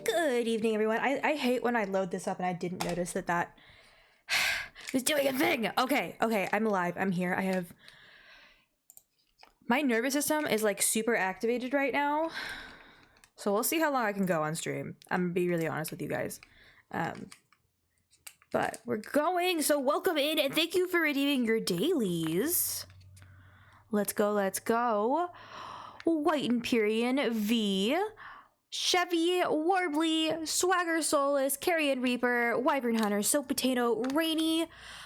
Good evening, everyone. I hate when I load this up and I didn't notice that was doing a thing. Okay, I'm alive. I'm here. My nervous system is like super activated right now. So we'll see how long I can go on stream. I'm gonna be really honest with you guys. But we're going, so welcome in and thank you for redeeming your dailies. Let's go. White Empyrean V, Chevy, Warbly, Swagger Solus, Carrion Reaper, Wyvern Hunter, Soap Potato, Rainy,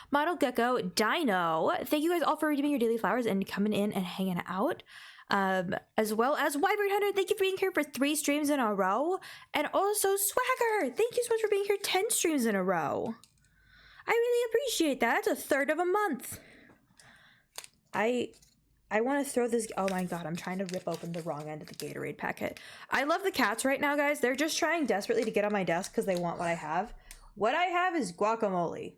Model Gecko, Dino. Thank you guys all for redeeming your daily flowers and coming in and hanging out. As well as Wyvern Hunter, thank you for being here for 3 streams in a row. And also Swagger, thank you so much for being here 10 streams in a row. I really appreciate that. That's a third of a month. I want to throw this. Oh my god, I'm trying to rip open the wrong end of the Gatorade packet. I love the cats right now, guys. They're just trying desperately to get on my desk because they want what I have. What I have is guacamole.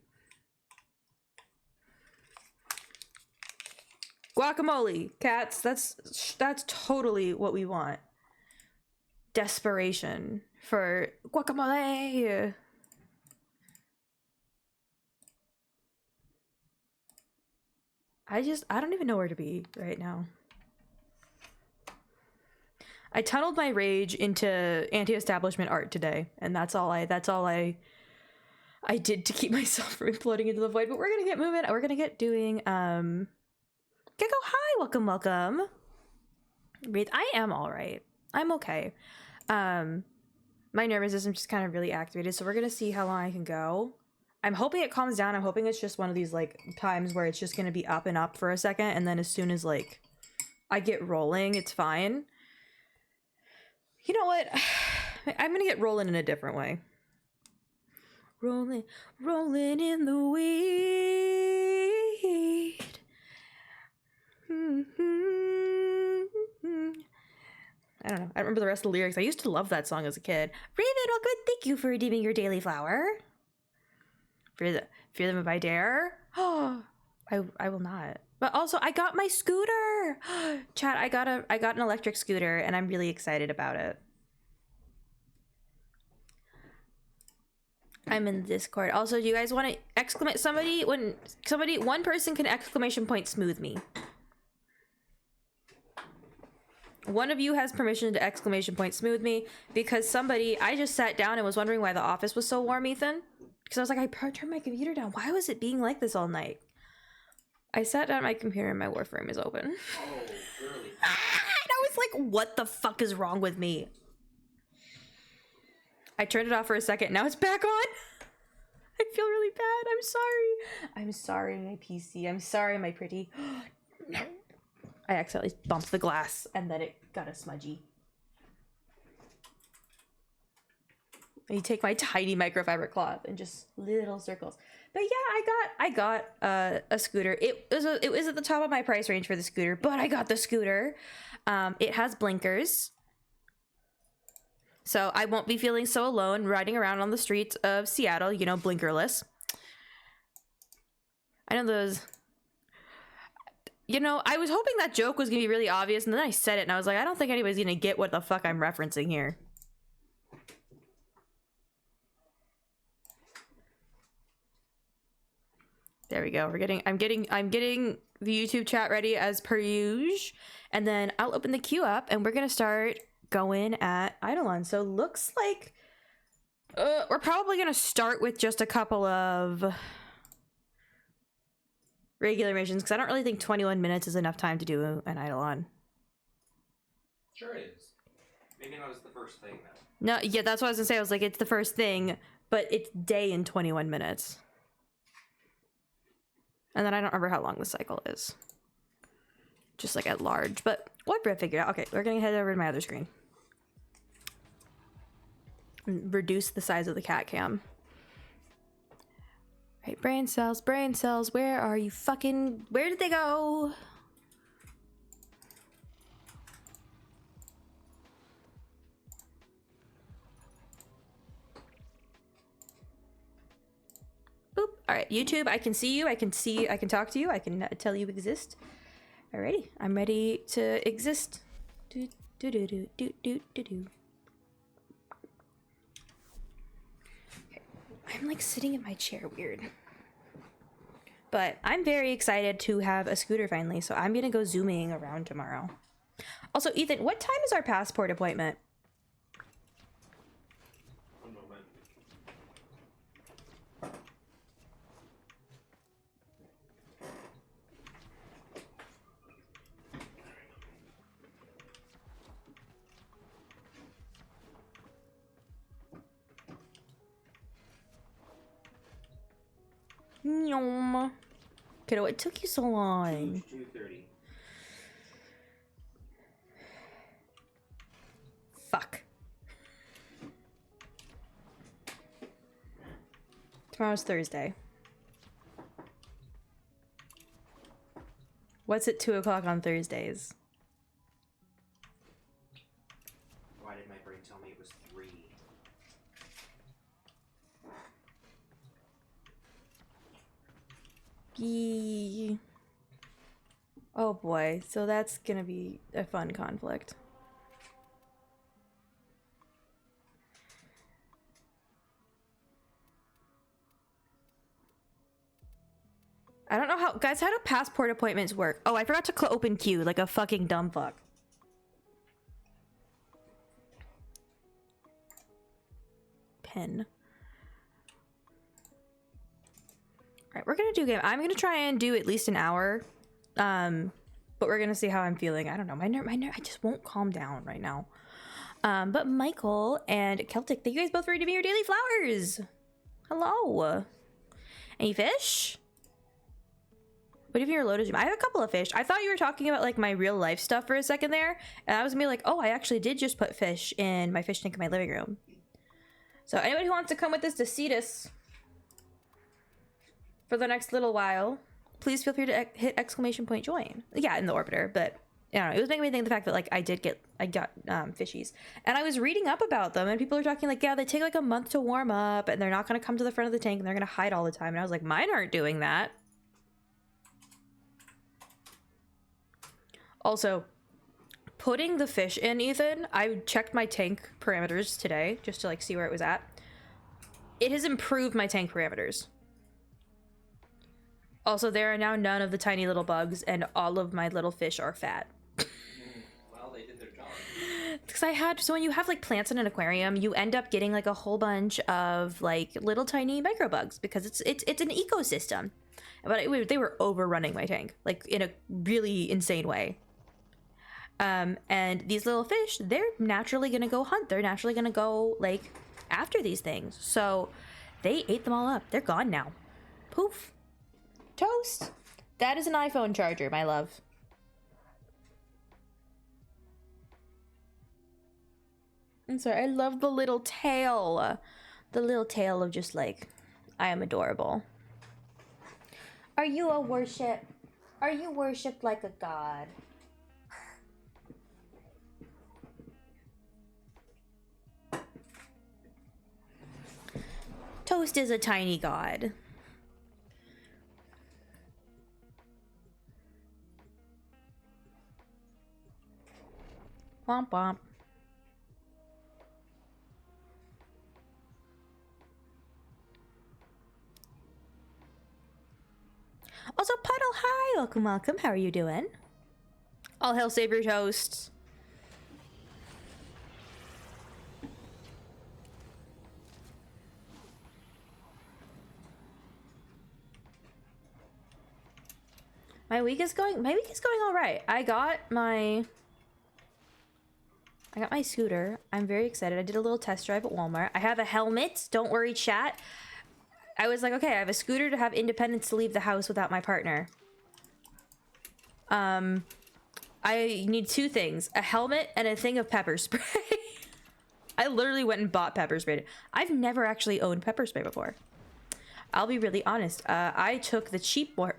Guacamole, cats. That's totally what we want. Desperation for guacamole. I don't even know where to be right now. I tunneled my rage into anti-establishment art today, and that's all I did to keep myself from imploding into the void. But we're gonna get moving. We're gonna get doing Gecko, hi, welcome. Breathe. I am all right. I'm okay. My nervous system just kind of really activated, so we're gonna see how long I can go. I'm hoping it calms down. I'm hoping it's just one of these like times where it's just gonna be up and up for a second, and then as soon as like I get rolling, it's fine. You know what? I'm gonna get rolling in a different way. Rolling in the weed. I don't know. I remember the rest of the lyrics. I used to love that song as a kid. Raven, well, good. Thank you for redeeming your daily flower. Fear them if I dare. Oh, I will not. But also, I got my scooter. Chat, I got an electric scooter, and I'm really excited about it. I'm in Discord. Also, do you guys want to exclamate one person can exclamation point smooth me. One of you has permission to exclamation point smooth me because I just sat down and was wondering why the office was so warm, Ethan. Because I was like, I turned my computer down. Why was it being like this all night? I sat down at my computer and my Warframe is open. Oh, really? And I was like, what the fuck is wrong with me? I turned it off for a second. Now it's back on. I feel really bad. I'm sorry. I'm sorry, my PC. I'm sorry, my pretty. No. I accidentally bumped the glass and then it got a smudgy. You take my tiny microfiber cloth and just little circles. But yeah, I got a scooter. It was at the top of my price range for the scooter, but I got the scooter. It has blinkers, so I won't be feeling so alone riding around on the streets of Seattle, you know, blinkerless. I know those. You know, I was hoping that joke was gonna be really obvious, and then I said it, and I was like, I don't think anybody's gonna get what the fuck I'm referencing here. There we go. I'm getting the YouTube chat ready as per usual. And then I'll open the queue up and we're gonna start going at Eidolon. So looks like we're probably gonna start with just a couple of regular missions because I don't really think 21 minutes is enough time to do an Eidolon. Sure it is. Maybe not as the first thing though. No, yeah, that's what I was gonna say. I was like, it's the first thing, but it's day in 21 minutes. And then I don't remember how long the cycle is. Just like at large, but whatever, I figured out. Okay, we're gonna head over to my other screen. And reduce the size of the cat cam. Right, brain cells, where are you fucking... Where did they go? Boop. Alright, YouTube, I can see you, I can talk to you, I can tell you exist. Alrighty, I'm ready to exist. Do do do do do do do do. Okay. I'm like sitting in my chair weird. But I'm very excited to have a scooter finally, so I'm gonna go zooming around tomorrow. Also, Ethan, what time is our passport appointment? One moment. Nyom. Kiddo, it took you so long. 2:30. Fuck. Tomorrow's Thursday. What's at 2 o'clock on Thursdays? Why did my brain tell me it was 3? Oh boy, so that's gonna be a fun conflict. I don't know how, guys, how do passport appointments work? Oh, I forgot to open queue like a fucking dumb fuck. Pen. Alright, we're gonna do a game. I'm gonna try and do at least an hour. But we're gonna see how I'm feeling. I don't know. My nerve, I just won't calm down right now. But Michael and Celtic, thank you guys both for reading me your daily flowers. Hello. Any fish? What have you loaded? I have a couple of fish. I thought you were talking about like my real life stuff for a second there. And I was gonna be like, oh, I actually did just put fish in my fish tank in my living room. So anybody who wants to come with us to Cetus for the next little while, please feel free to hit exclamation point join. Yeah, in the orbiter, but you know, it was making me think of the fact that like I got fishies, and I was reading up about them, and people are talking like, yeah, they take like a month to warm up, and they're not gonna come to the front of the tank, and they're gonna hide all the time. And I was like, mine aren't doing that. Also, putting the fish in, Ethan, I checked my tank parameters today just to like see where it was at. It has improved my tank parameters. Also, there are now none of the tiny little bugs, and all of my little fish are fat. Well, they did their job. Because so when you have like plants in an aquarium, you end up getting like a whole bunch of like little tiny microbugs because it's an ecosystem. But they were overrunning my tank, like in a really insane way. And these little fish, they're naturally gonna go hunt. They're naturally gonna go like after these things. So they ate them all up. They're gone now. Poof. Toast. That is an iPhone charger, my love. I'm sorry, I love the little tail. The little tail of just like, I am adorable. Are you a worship? Are you worshipped like a god? Toast is a tiny god. Womp womp. Also, Puddle, hi! Welcome, welcome. How are you doing? All hail Saber Toast. My week is going all right. I got my scooter. I'm very excited. I did a little test drive at Walmart. I have a helmet. Don't worry, chat. I was like, okay, I have a scooter to have independence to leave the house without my partner. I need two things, a helmet and a thing of pepper spray. I literally went and bought pepper spray. I've never actually owned pepper spray before. I'll be really honest. I took the cheap way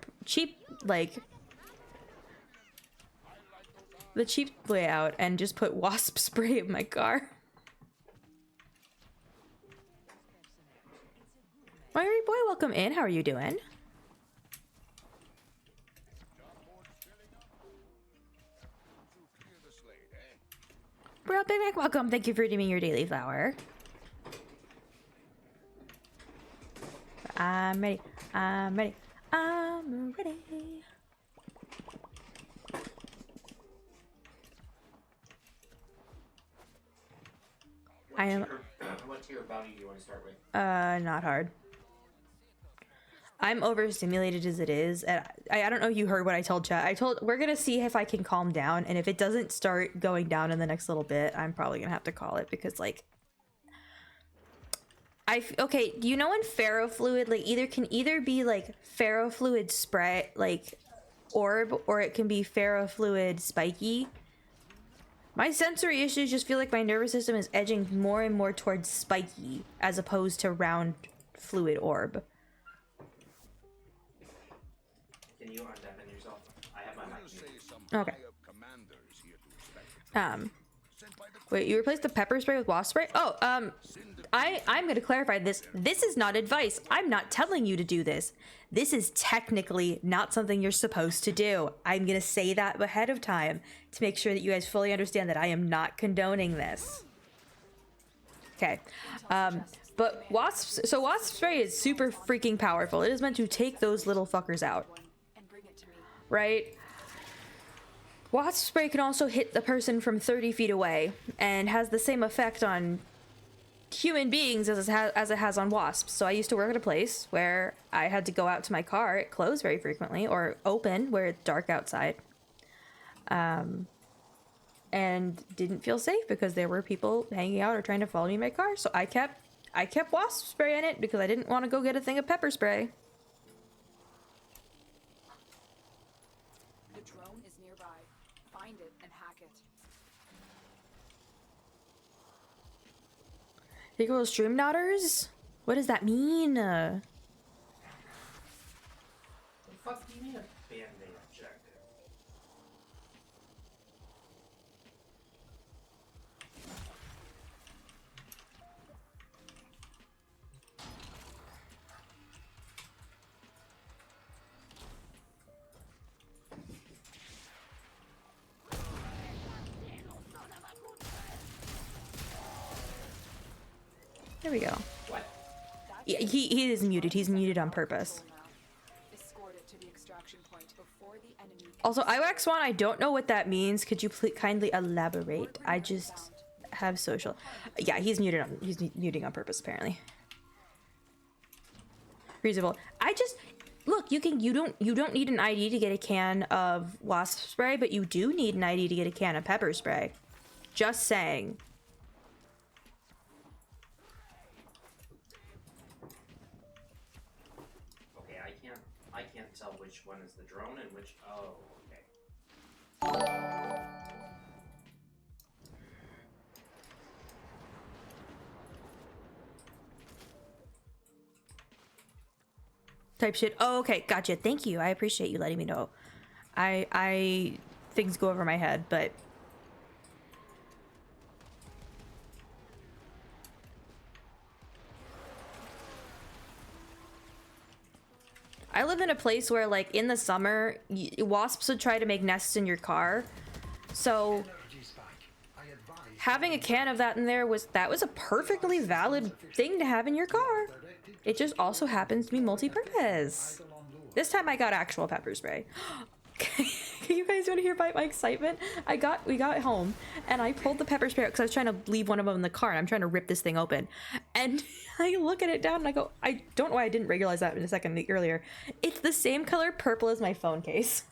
out and just put wasp spray in my car. Mary boy, welcome in. How are you doing? Bro, Big Mac, welcome. Thank you for redeeming your daily flower. I'm ready. I'm ready. I'm ready. I am. What tier of bounty do you want to start with? Not hard. I'm overstimulated as it is, and I don't know if you heard what I told chat. We're gonna see if I can calm down, and if it doesn't start going down in the next little bit, I'm probably gonna have to call it, because like okay, do you know when ferrofluid like can either be like ferrofluid spray like orb, or it can be ferrofluid spiky? My sensory issues just feel like my nervous system is edging more and more towards spiky as opposed to round fluid orb. Can you undeafen yourself? I have my mic muted. Okay. Wait, you replaced the pepper spray with wasp spray? Oh, I'm gonna clarify this. This is not advice. I'm not telling you to do this. This is technically not something you're supposed to do. I'm gonna say that ahead of time to make sure that you guys fully understand that I am not condoning this. Okay. But wasp spray is super freaking powerful. It is meant to take those little fuckers out. Right? Wasp spray can also hit the person from 30 feet away and has the same effect on human beings as it has on wasps. So I used to work at a place where I had to go out to my car. It closed very frequently, or open where it's dark outside. And didn't feel safe because there were people hanging out or trying to follow me in my car. So I kept wasp spray in it because I didn't want to go get a thing of pepper spray. The drone is nearby. Find it and hack it. Equal stream nodders? What does that mean? What the fuck do you mean a band-aid objective? There we go. What? Yeah, he is muted. He's muted on purpose. Escort it to the extraction point before the enemy. Also, IWAX One, I don't know what that means. Could you kindly elaborate? I just have social. Yeah, he's muted. He's muting on purpose, apparently. Reasonable. I just look. You don't need an ID to get a can of wasp spray, but you do need an ID to get a can of pepper spray. Just saying. I can't tell which one is the drone and which. Oh, okay. Type shit. Oh, okay, gotcha. Thank you. I appreciate you letting me know. I things go over my head, but I live in a place where, like, in the summer, wasps would try to make nests in your car. So having a can of that in there was a perfectly valid thing to have in your car. It just also happens to be multi-purpose. This time I got actual pepper spray. You guys want to hear about my excitement? We got home and I pulled the pepper spray because I was trying to leave one of them in the car and I'm trying to rip this thing open. And I look at it down and I go, I don't know why I didn't realize that in a second earlier. It's the same color purple as my phone case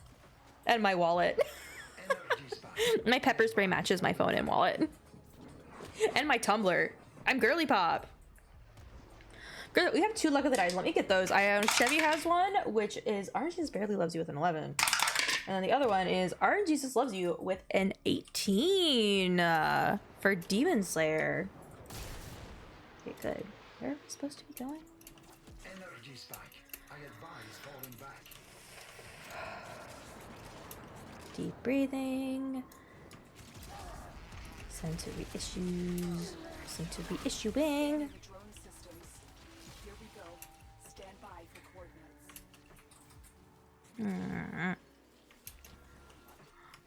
and my wallet. My pepper spray matches my phone and wallet. And my tumbler. I'm girly pop. Girl, we have 2 luck of the dice. Let me get those. Chevy has one, which is Orange Jesus Barely Loves You with an 11. And then the other one is Orange Jesus Loves You with an 18 for Demon Slayer. Okay, good. Where are we supposed to be going? Energy spike. I advise falling back. Deep breathing. Sensory issues. Seem to be issuing. The drone systems. Here we go. Stand by for coordinates.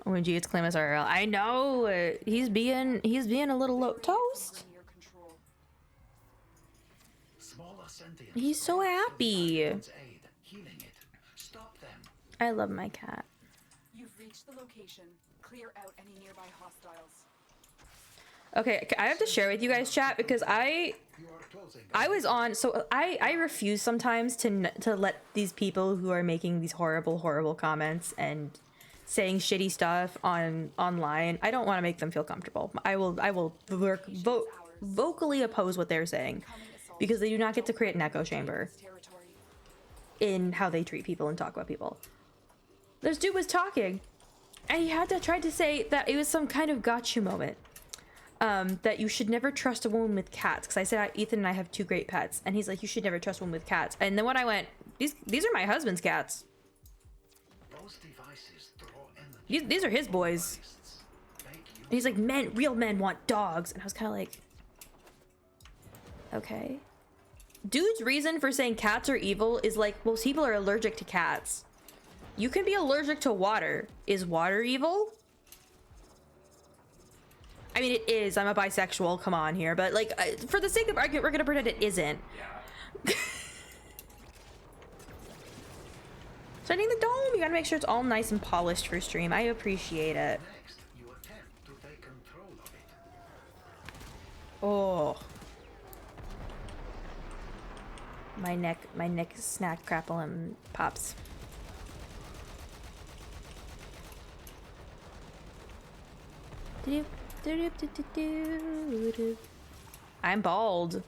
When G gets claim as RL, I know he's being a little low toast. Under your control. Smaller sentience. He's so happy. Aid, healing it. Stop them. I love my cat. You've reached the location. Clear out any nearby hostiles. Okay, I have to share with you guys, chat, because I You are closing. was on. So I refuse sometimes to let these people who are making these horrible comments and saying shitty stuff online. I don't want to make them feel comfortable. I will vocally oppose what they're saying because they do not get to create an echo chamber Territory. in how they treat people and talk about people. This dude was talking and he had to try to say that it was some kind of gotcha moment. That you should never trust a woman with cats. Because I said, Ethan and I have 2 great pets. And he's like, you should never trust a woman with cats. And then when I went, these are my husband's cats. Those devices draw energy. These are his boys. Make you And he's like, real men want dogs. And I was kind of like, okay. Dude's reason for saying cats are evil is like, most people are allergic to cats. You can be allergic to water. Is water evil? I mean, it is. I'm a bisexual. Come on here. But, like, for the sake of argument, we're going to pretend it isn't. Yeah. Setting the dome. You got to make sure it's all nice and polished for stream. I appreciate it. next. You attempt to take control of it. Oh. My neck snack crapple and pops. I'm bald.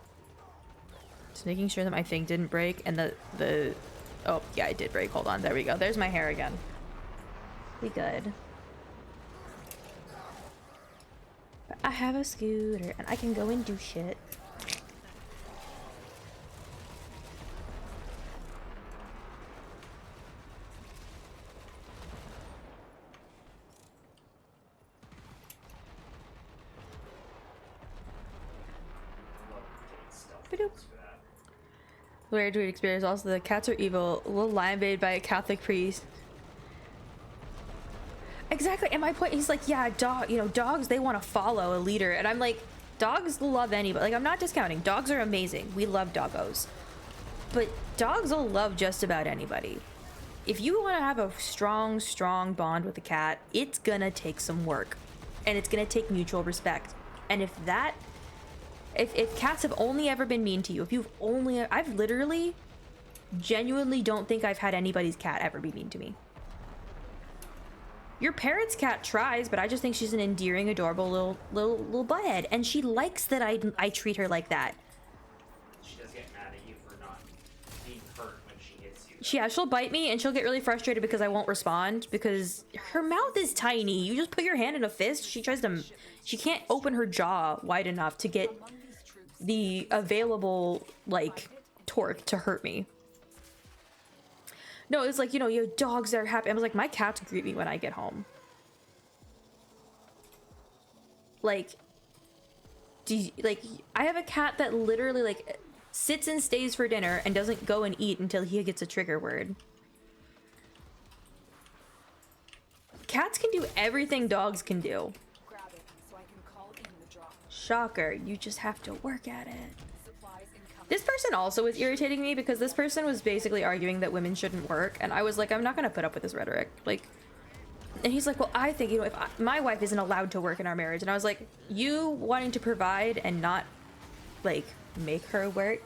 Just making sure that my thing didn't break and the oh yeah, it did break. Hold on, there we go. There's my hair again. We good. But I have a scooter and I can go and do shit. Weird to experience. Also, the cats are evil. A little lie invaded by a Catholic priest. Exactly. And my point, he's like, yeah, dogs, they want to follow a leader. And I'm like, dogs love anybody. Like, I'm not discounting. Dogs are amazing. We love doggos. But dogs will love just about anybody. If you want to have a strong bond with a cat, it's gonna take some work. And it's gonna take mutual respect. And if cats have only ever been mean to you, I've literally genuinely don't think I've had anybody's cat ever be mean to me. Your parents' cat tries, but I just think she's an endearing, adorable little butthead, and she likes that I treat her like that. She does get mad at you for not being hurt when she hits you. Yeah, she'll bite me and she'll get really frustrated because I won't respond because her mouth is tiny. You just put your hand in a fist, she can't open her jaw wide enough to get the available, like, torque to hurt me. No, it's like, your dogs are happy. I was like, my cats greet me when I get home. Like, I have a cat that literally, like, sits and stays for dinner and doesn't go and eat until he gets a trigger word. Cats can do everything dogs can do. Grab it so I can call in the drop. Shocker, you just have to work at it. Supplies incoming. This person also was irritating me because this person was basically arguing that women shouldn't work, and I was like, I'm not gonna put up with this rhetoric. Like, and he's like, well, I think, you know, if my wife isn't allowed to work in our marriage, and I was like, you wanting to provide and not, like, make her work,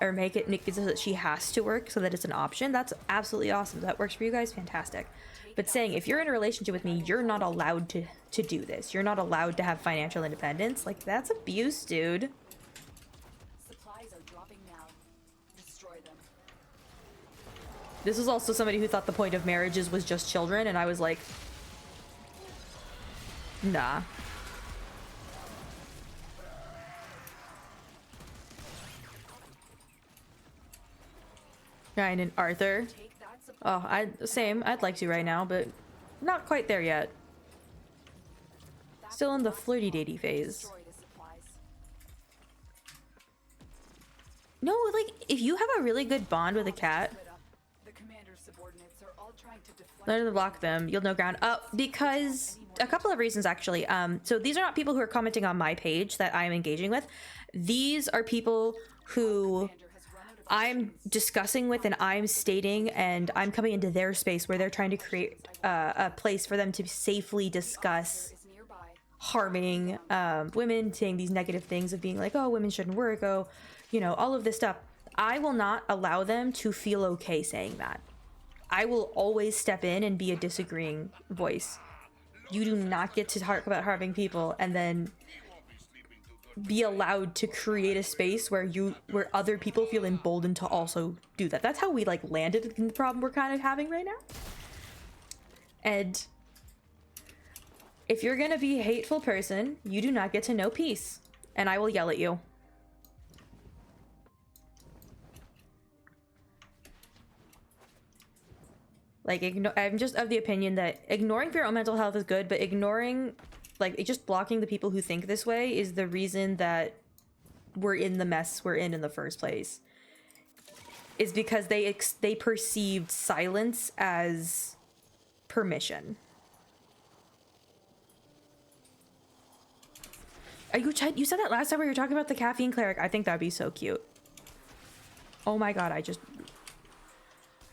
or make it so that she has to work so that it's an option, that's absolutely awesome. That works for you guys, fantastic. But saying, if you're in a relationship with me, you're not allowed to do this. You're not allowed to have financial independence. Like, that's abuse, dude. Supplies are dropping now. Destroy them. This is also somebody who thought the point of marriages was just children, and I was like, nah. Ryan and Arthur. Take that supply. Oh, same. I'd like to right now, but not quite there yet. Still in the flirty datey phase. Destroy the supplies. No, like, if you have a really good bond with a cat, Split up. The commander's subordinates are all trying to deflect. learn to block them. You'll know ground. Because a couple of reasons, actually. So these are not people who are commenting on my page that I'm engaging with. These are people who Commander has run out of I'm discussing with, and I'm stating, and I'm coming into their space where they're trying to create a place for them to safely discuss is nearby. harming women, saying these negative things of being like, oh, women shouldn't work, oh, you know, all of this stuff. I will not allow them to feel okay saying that. I will always step in and be a disagreeing voice. You do not get to talk about harming people and then be allowed to create a space where other people feel emboldened to also do that. That's how we like landed in the problem we're kind of having right now. And if you're gonna be a hateful person, you do not get to know peace, and I will yell at you. Like, I'm just of the opinion that ignoring for your own mental health is good, but ignoring, like, just blocking the people who think this way is the reason that we're in the mess we're in the first place. Is because they perceived silence as permission. You said that last time we were talking about the caffeine cleric. I think that'd be so cute. Oh my god, I just...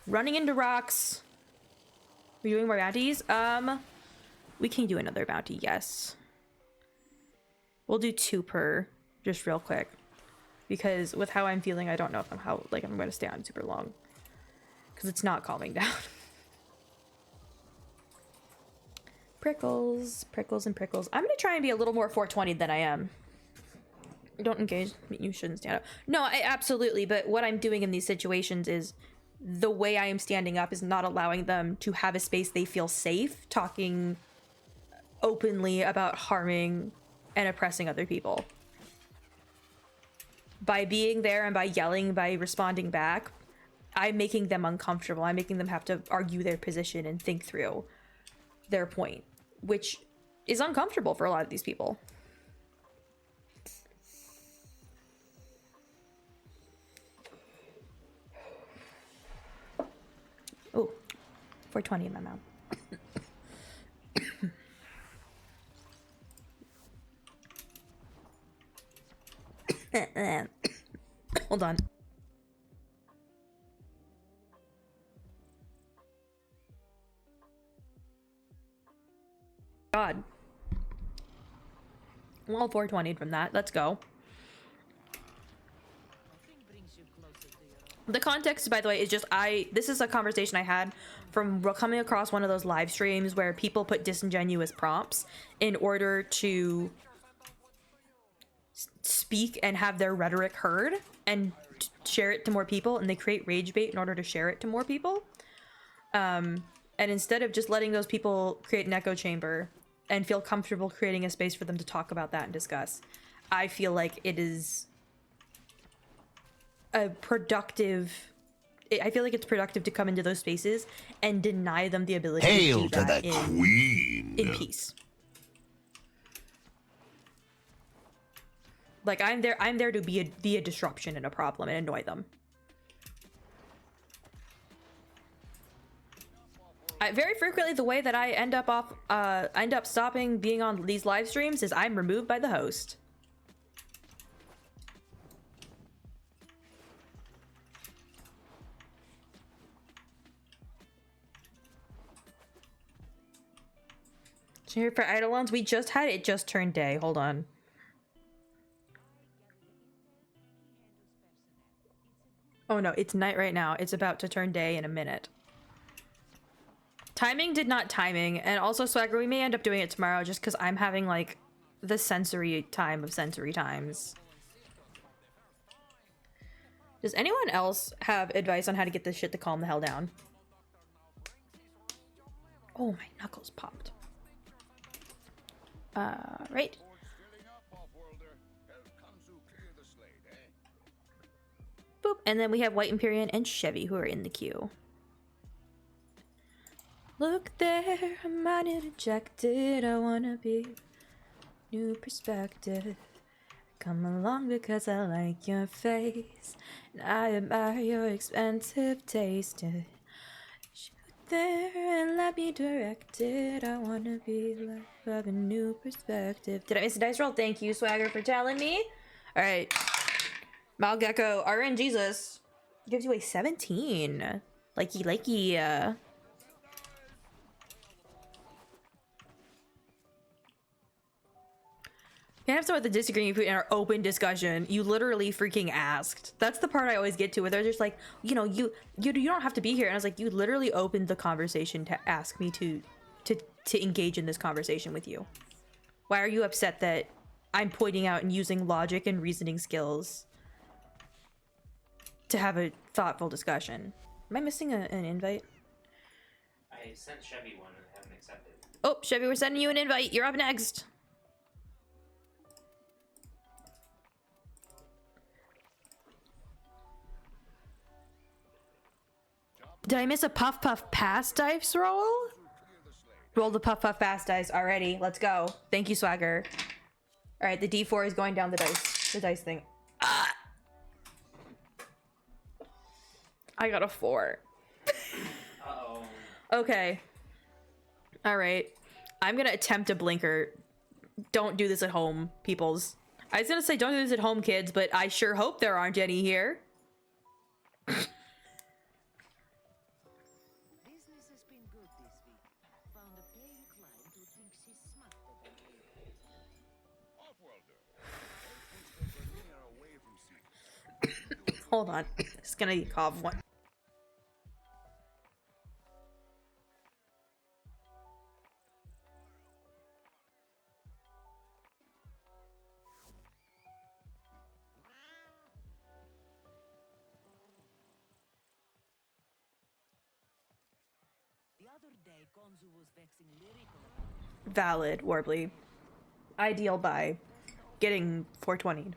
Running into rocks. Are we doing more bounties? We can do another bounty, yes. We'll do 2 per, just real quick. Because with how I'm feeling, I don't know if I'm going to stay on super long. Because it's not calming down. Prickles, prickles, and prickles. I'm going to try and be a little more 420 than I am. Don't engage. You shouldn't stand up. No, absolutely. But what I'm doing in these situations is the way I am standing up is not allowing them to have a space they feel safe talking openly about harming and oppressing other people. By being there and by yelling, by responding back, I'm making them uncomfortable. I'm making them have to argue their position and think through their point, which is uncomfortable for a lot of these people. Oh, 420 in my mouth. Hold on. God. Well, 420 from that. Let's go. The context, by the way, is just this is a conversation I had from coming across one of those live streams where people put disingenuous prompts in order to speak and have their rhetoric heard and share it to more people, and they create rage bait in order to share it to more people. And instead of just letting those people create an echo chamber and feel comfortable creating a space for them to talk about that and discuss, I feel like it is a productive... I feel like it's productive to come into those spaces and deny them the ability Hail to do to that the queen! in peace. Like, I'm there to be a disruption and a problem and annoy them. Very frequently, the way that I end up stopping being on these live streams is I'm removed by the host. Here for Eidolons, we just had it just turned day. Hold on. Oh no, it's night right now. It's about to turn day in a minute. Timing did not timing, and also Swagger, we may end up doing it tomorrow just because I'm having like the sensory time of sensory times. Does anyone else have advice on how to get this shit to calm the hell down? Oh, my knuckles popped. Right. Boop. And then we have White Empyrean and Chevy who are in the queue. Look there, I'm not interjected. I wanna be new perspective. Come along because I like your face. And I admire your expensive taste. Shoot there and let me direct it. I wanna be like have a new perspective. Did I miss a dice roll? Thank you, Swagger, for telling me. Alright. Malgecko, RN Jesus gives you a 17. Likey. Can't have someone with a disagreeing in our open discussion. You literally freaking asked. That's the part I always get to where they're just like, you know, you don't have to be here. And I was like, you literally opened the conversation to ask me to engage in this conversation with you. Why are you upset that I'm pointing out and using logic and reasoning skills to have a thoughtful discussion? Am I missing an invite? I sent Chevy one and haven't accepted. Oh, Chevy, we're sending you an invite. You're up next. Did I miss a puff pass dice roll? Roll the puff pass dice already. Let's go. Thank you, Swagger. All right, the D4 is going down the dice thing. Ah! I got a 4. Uh-oh. Okay. All right. I'm gonna attempt a blinker. Don't do this at home, peoples. I was gonna say don't do this at home, kids, but I sure hope there aren't any here. Hold on. It's gonna cough one. Valid, Warbly. Ideal by getting 420'd.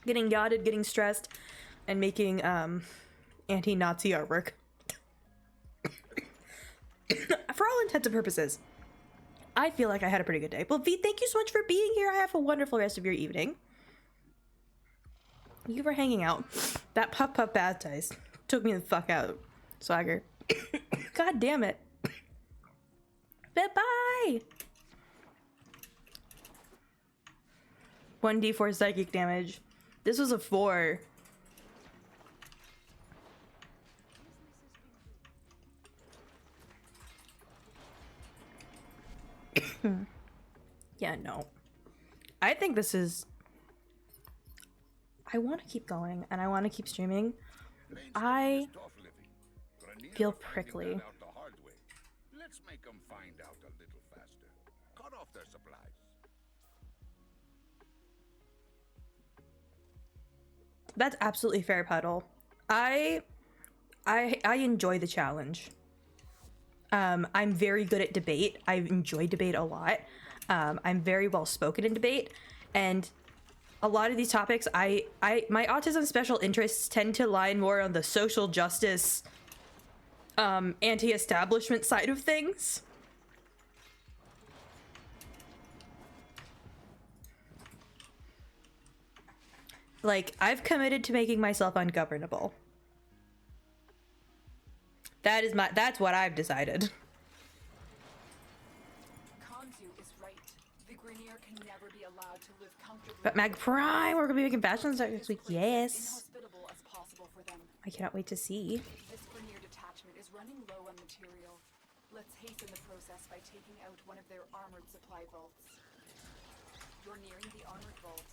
Getting yachted, getting stressed, and making anti-Nazi artwork. For all intents and purposes, I feel like I had a pretty good day. Well, V, thank you so much for being here. I have a wonderful rest of your evening. Thank you for hanging out. That puff bad dice took me the fuck out, Swagger. God damn it. Bye-bye! 1d4 psychic damage. This was a 4. Yeah, no. I think this is... I want to keep going, and I want to keep streaming. I feel prickly. Let's make them find out a little faster. Cut off their supplies. That's absolutely fair, Puddle. I enjoy the challenge. I'm very good at debate. I enjoy debate a lot. I'm very well spoken in debate, and a lot of these topics, my autism special interests tend to lie more on the social justice, anti-establishment side of things. Like, I've committed to making myself ungovernable. That's what I've decided. Kanzu is right. The Grineer can never be allied allowed to live comfortably. But Mag Prime, we're gonna be making fashions next week. Yes. Inhospitable as possible for them. I cannot wait to see. This Grenier detachment is running low on material. Let's hasten the process by taking out one of their armored supply vaults. You're nearing the armored vault.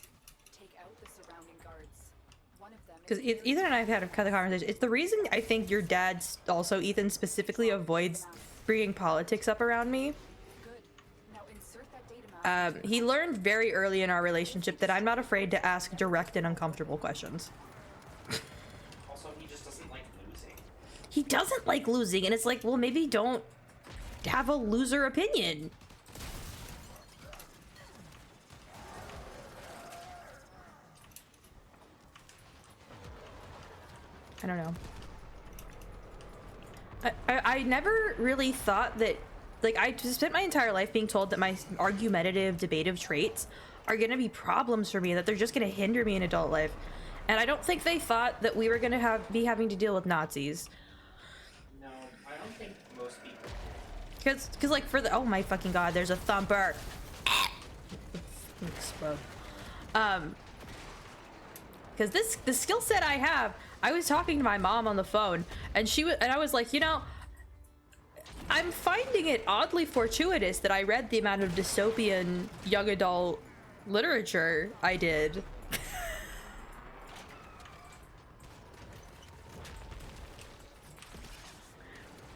Take out the surrounding guards. One of them. Because Ethan and I have had a conversation. It's the reason I think your dad, also Ethan, specifically avoids bringing politics up around me. Good. Now insert that data map. He learned very early in our relationship that I'm not afraid to ask direct and uncomfortable questions. Also, he just doesn't like losing. He doesn't like losing, and it's like, well, maybe don't have a loser opinion. I don't know. I never really thought that, like, I just spent my entire life being told that my argumentative, debative traits are gonna be problems for me, that they're just gonna hinder me in adult life. And I don't think they thought that we were gonna be having to deal with Nazis. No, I don't think most people. Cause like for the, oh my fucking god, there's a thumper. Explode. Cause the skill set I have, I was talking to my mom on the phone, and I was like, you know, I'm finding it oddly fortuitous that I read the amount of dystopian young adult literature I did.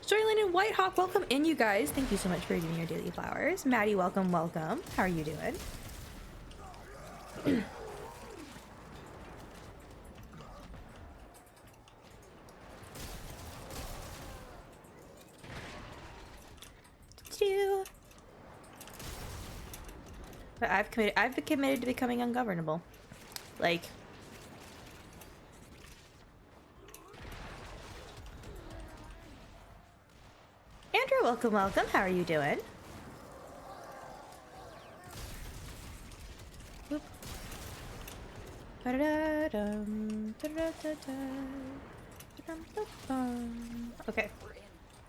Joylyn and Whitehawk, welcome in, you guys. Thank you so much for giving your daily flowers. Maddie, welcome, welcome. How are you doing? But I've been committed to becoming ungovernable. Like, Andrew, welcome, welcome. How are you doing? Whoop. Ba-da-da-dum, da-da-da-da, da-dum-dum-bum. Okay,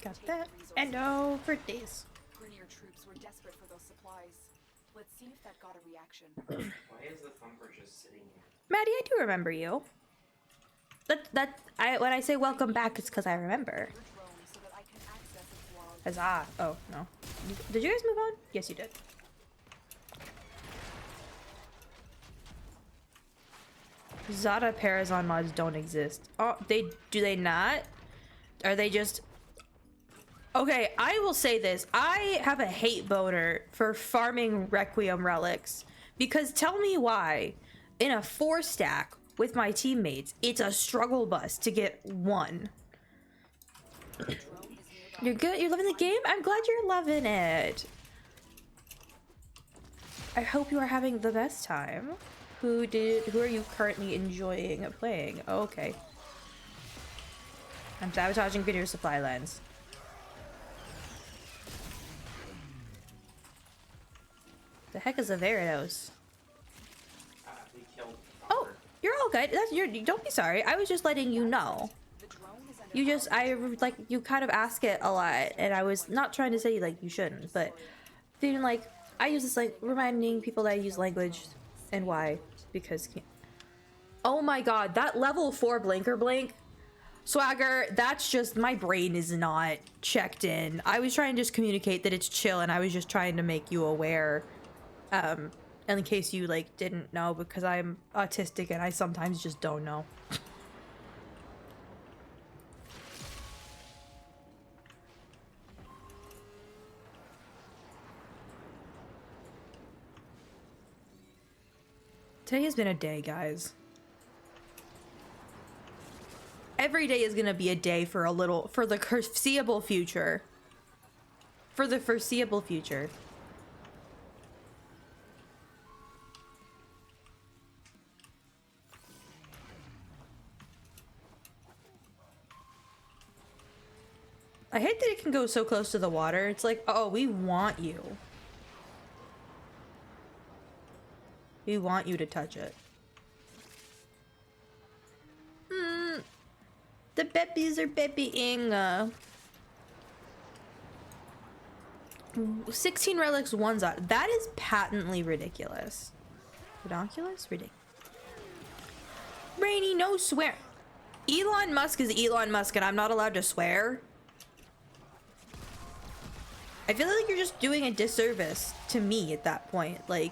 got that. And no birthdays. Grenier troops were desperate for those supplies. Let's see if that got a reaction. Why is the thumper just sitting here? Maddie, I do remember you. When I say welcome back, it's because I remember. Your drone so that I can access its logs. Huzzah. Oh, no. Did you guys move on? Yes, you did. Zada Parazon mods don't exist. Oh, do they not? Are they just... Okay, I will say this. I have a hate boner for farming Requiem relics. Because tell me why, in a 4-stack with my teammates, it's a struggle bus to get one. You're good? You're loving the game? I'm glad you're loving it. I hope you are having the best time. Who are you currently enjoying playing? Oh, okay. I'm sabotaging Grenier supply lines. The heck is a Veridos? We killed the Oh, thumper. you're all good. Don't be sorry. I was just letting you know. The drone is under You kind of ask it a lot, and I was not trying to say like you shouldn't, but feeling like I use this, like, reminding people that I use language and why, because oh my god, that level 4 blinker blink swagger, that's just, my brain is not checked in. I was trying to just communicate that it's chill, and I was just trying to make you aware, in case you like didn't know, because I'm autistic and I sometimes just don't know. Today has been a day, guys. Every day is gonna be a day for the foreseeable future. For the foreseeable future. I hate that it can go so close to the water. It's like, oh, we want you. We want you to touch it. The Beppies are Beppying. 16 relics, 1 Zod. That is patently ridiculous. Redonkulous? Ridiculous. Rainy, no swear. Elon Musk is Elon Musk and I'm not allowed to swear. I feel like you're just doing a disservice to me at that point. Like,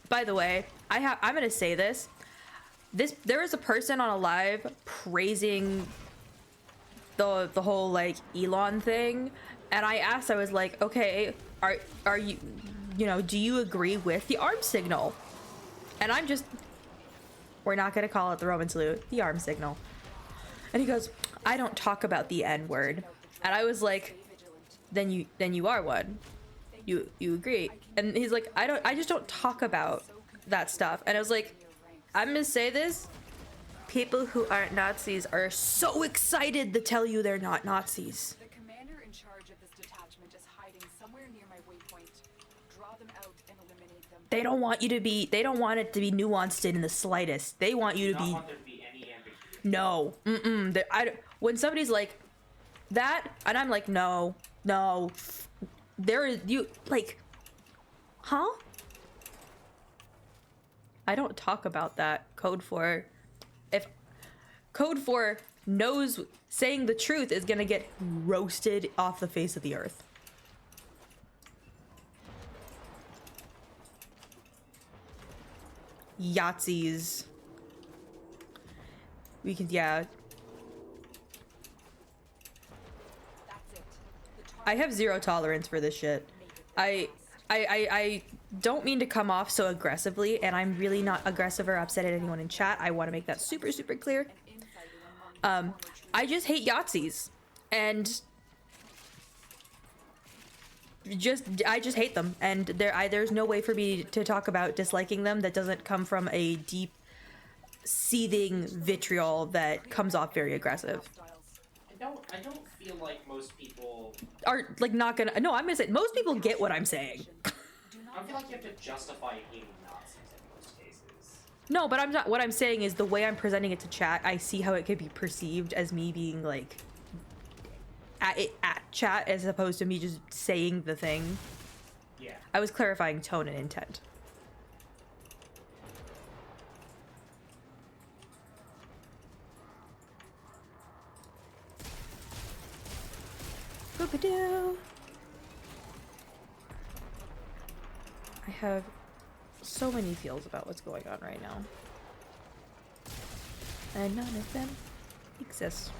by the way, I'm gonna say this. There was a person on a live praising the whole like Elon thing, and I asked, I was like, okay, are you, you know, do you agree with the arm signal? And we're not gonna call it the Roman salute, the arm signal. And he goes, I don't talk about the N-word. And I was like, then you are one. You agree. And he's like, I just don't talk about that stuff. And I was like, I'm gonna say this. People who aren't Nazis are so excited to tell you they're not Nazis. The commander in charge of this detachment is hiding somewhere near my waypoint. Draw them out and eliminate them. They don't want it to be nuanced in the slightest. They want you to be. Want there to be any ambiguity. No. When somebody's like that, and I'm like, no. There is you like, huh? I don't talk about that. Code 4. If Code 4 knows saying the truth is gonna get roasted off the face of the earth. Yahtzees. We can, yeah. That's it. I have zero tolerance for this shit. I don't mean to come off so aggressively, and I'm really not aggressive or upset at anyone in chat. I want to make that super, super clear. I just hate Yahtzees, and I just hate them, and there's no way for me to talk about disliking them that doesn't come from a deep, seething vitriol that comes off very aggressive. I don't feel like most people Are like not gonna. No, I'm gonna say most people get what I'm saying. I feel like you have to justify hating Nazis in most cases. No, but I'm not. What I'm saying is the way I'm presenting it to chat, I see how it could be perceived as me being like at chat as opposed to me just saying the thing. Yeah. I was clarifying tone and intent. Boop-a-doo. I have so many feels about what's going on right now. And none of them exist.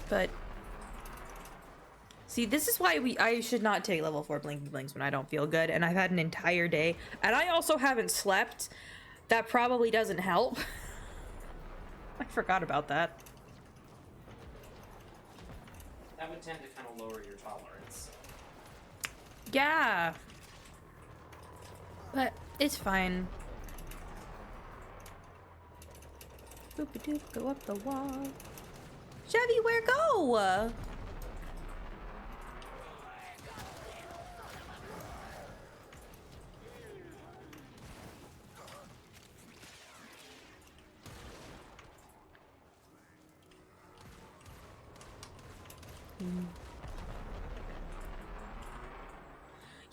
But see, this is why I should not take level 4 blinky blinks when I don't feel good, and I've had an entire day, and I also haven't slept. That probably doesn't help. I forgot about that. That would tend to kind of lower your tolerance. Yeah. But it's fine. Boop-a-doop, go up the wall. Chevy, where go?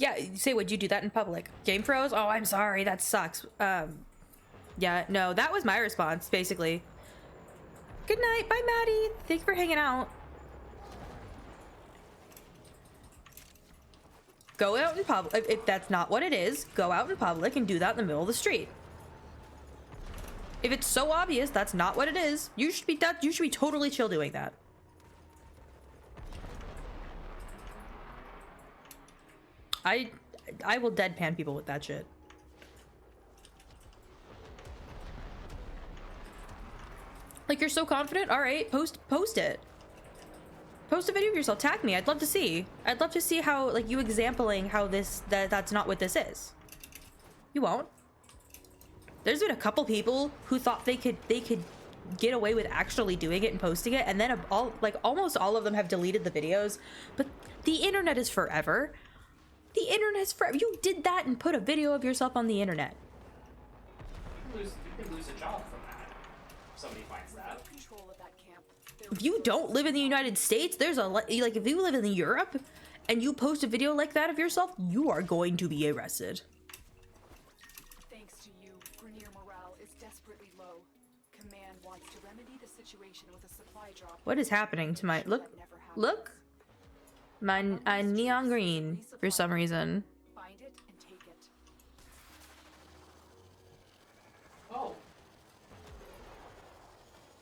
Yeah, say, would you do that in public? Game froze? Oh, I'm sorry, that sucks. Yeah, no, that was my response, basically. Good night, bye, Maddie. Thanks for hanging out. Go out in public. If that's not what it is, go out in public and do that in the middle of the street. If it's so obvious that's not what it is, you should be totally chill doing that. I will deadpan people with that shit. Like, you're so confident? All right, post it. Post a video of yourself. Tag me. I'd love to see. I'd love to see how, like, you exampling how that's not what this is. You won't. There's been a couple people who thought they could get away with actually doing it and posting it, and then almost all of them have deleted the videos. But the internet is forever. The internet's forever. You did that and put a video of yourself on the internet. You could lose a job from that. If somebody finds that. Control of that camp. If you don't live in the United States, there's a like if you live in Europe and you post a video like that of yourself, you are going to be arrested. Thanks to you, Grenier morale is desperately low. Command wants to remedy the situation with a supply drop. What is happening to my look? Look, my neon green for some reason. Find it and take it. Oh.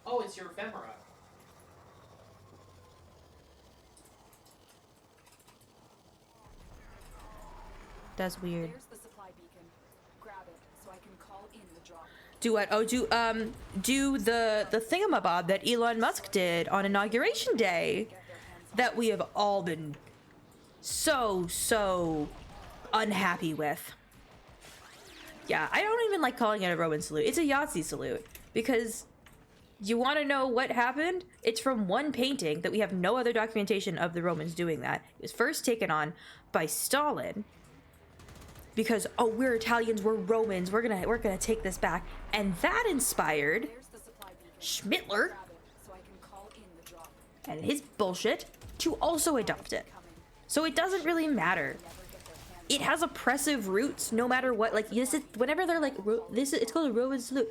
Oh, it's your ephemera. That's weird. There's the supply beacon. Grab it so I can call in the drop. Do what? Oh, do the thingamabob that Elon Musk did on Inauguration Day that we have all been so unhappy with. Yeah, I don't even like calling it a Roman salute. It's a Yahtzee salute because you want to know what happened? It's from one painting that we have no other documentation of the Romans doing that. It was first taken on by Stalin. Because, oh, we're Italians, we're Romans, we're gonna take this back. And that inspired There's the supply beacon. Schmittler Grab it so I can call in the drop. and his bullshit to also adopt it. So it doesn't really matter. It has oppressive roots no matter what. Like, this is, whenever they're like, it's called a Roman salute.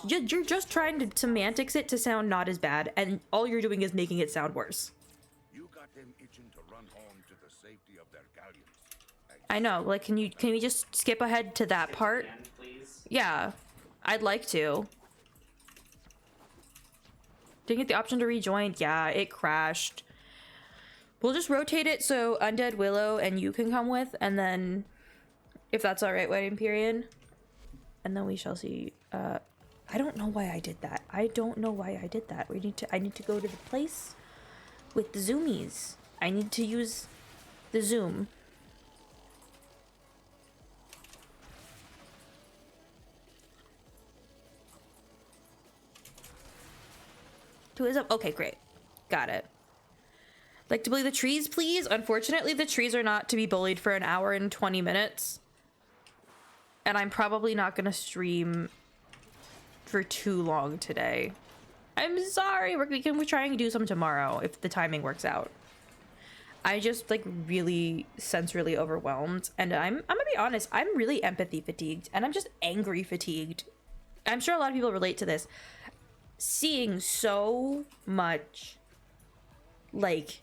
You're just trying to semantics it to sound not as bad, and all you're doing is making it sound worse. You got them itching to run home to the safety of their galleons. I know, like, can we just skip ahead to that part? Again, please. Yeah, I'd like to. Didn't get the option to rejoin. Yeah, it crashed. We'll just rotate it so Undead Willow and you can come with, and then if that's all right, Wedding Period. And then we shall see. I don't know why I did that. I don't know why I did that. I need to go to the place with the zoomies. I need to use the zoom. Two is up. Okay, great. Got it. Like to bully the trees, please? Unfortunately, the trees are not to be bullied for an hour and 20 minutes. And I'm probably not going to stream for too long today. I'm sorry. We're trying to do some tomorrow if the timing works out. I just like really sensorily overwhelmed. And I'm going to be honest. I'm really empathy fatigued. And I'm just angry fatigued. I'm sure a lot of people relate to this. Seeing so much, like,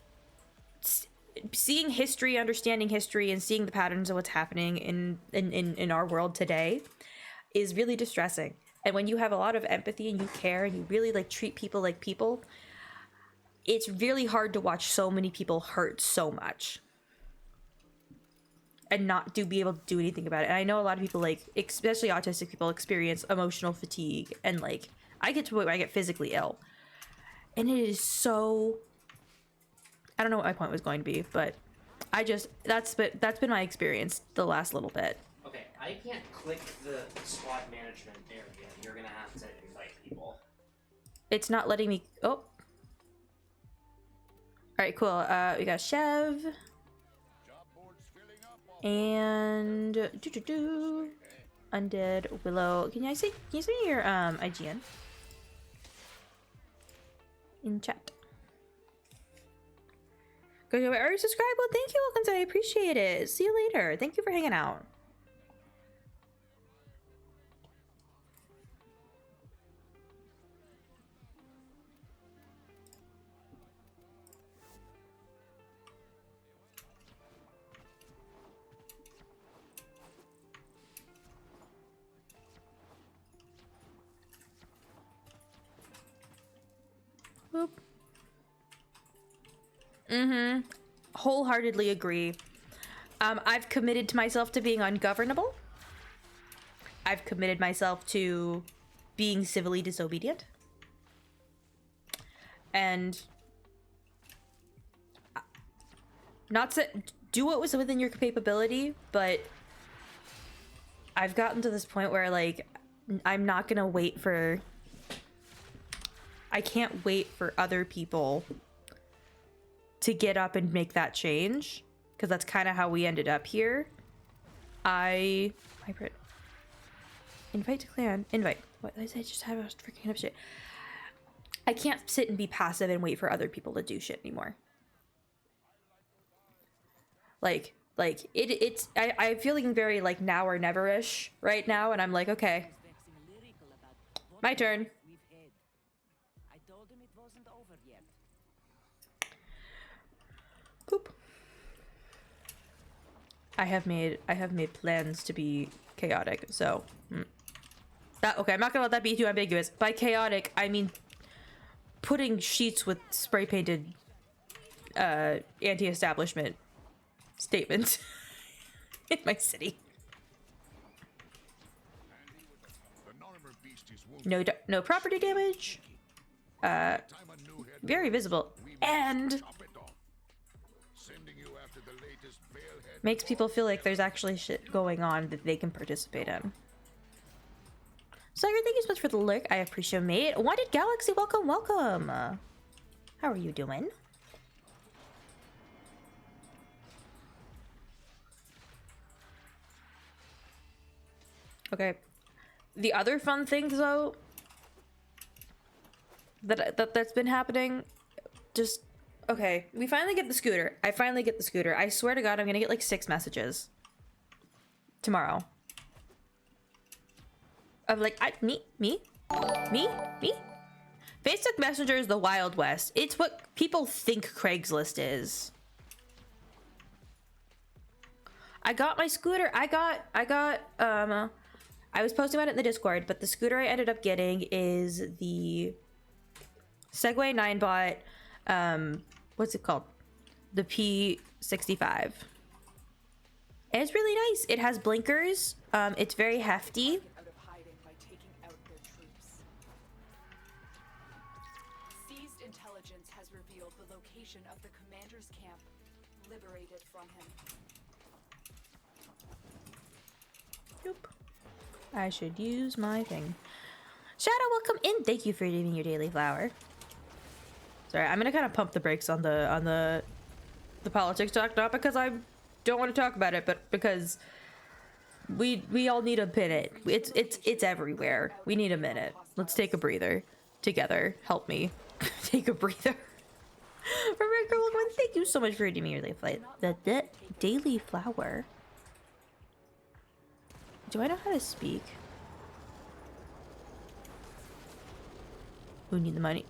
seeing history, understanding history, and seeing the patterns of what's happening in our world today is really distressing. And when you have a lot of empathy and you care and you really like treat people like people, it's really hard to watch so many people hurt so much and not be able to do anything about it. And I know a lot of people, like, especially autistic people, experience emotional fatigue, and like I get to a point where I get physically ill. And it is so, I don't know what my point was going to be, but I just, that's been my experience the last little bit. Okay, I can't click the squad management area. You're gonna have to invite people. It's not letting me, oh. All right, cool. We got Chev. And Undead Willow. Can you send me your IGN in chat? Go to already subscribe. Well, thank you, Wilkins. I appreciate it. See you later. Thank you for hanging out. Boop. Wholeheartedly agree. I've committed to myself to being ungovernable. I've committed myself to being civilly disobedient. And not to do what was within your capability, but I've gotten to this point where, like, I'm not gonna wait for, I can't wait for other people to get up and make that change, because that's kind of how we ended up here. Invite to clan. Invite. What did I say? Just have a freaking up shit. I can't sit and be passive and wait for other people to do shit anymore. I'm feeling very like now or never-ish right now, and I'm like, okay, my turn. I told him it wasn't over yet. Boop. I have made plans to be chaotic, so that okay, I'm not gonna let that be too ambiguous. By chaotic, I mean putting sheets with spray painted anti-establishment statements in my city. The Narmer beasties won't No property damage. time a new head Very visible. we must And chop it off. Sending you after the latest veilhead makes people feel like there's actually shit going on that they can participate in. So thank you so much for the lurk. I appreciate it, mate. Wanted Galaxy, welcome, welcome. How are you doing? Okay. The other fun thing, though, that's been happening, just okay. We finally get the scooter. I finally get the scooter. I swear to God, I'm gonna get like 6 messages tomorrow. Of like, me. Facebook Messenger is the Wild West. It's what people think Craigslist is. I got my scooter. I was posting about it in the Discord, but the scooter I ended up getting is the Segway 9bot, what's it called? The P65. And it's really nice. It has blinkers. It's very hefty. Out of hiding by taking out their troops. Seized intelligence has revealed the location of the commander's camp, liberated from him. Nope. I should use my thing. Shadow, welcome in. Thank you for giving your daily flower. Sorry, I'm gonna kind of pump the brakes on the politics talk, not because I don't want to talk about it, but because we all need a minute. It's everywhere. We need a minute. Let's take a breather together. Help me take a breather. Rebecca, welcome in. Thank you so much for giving me your daily flight. The daily flower. Do I know how to speak? Who need the money?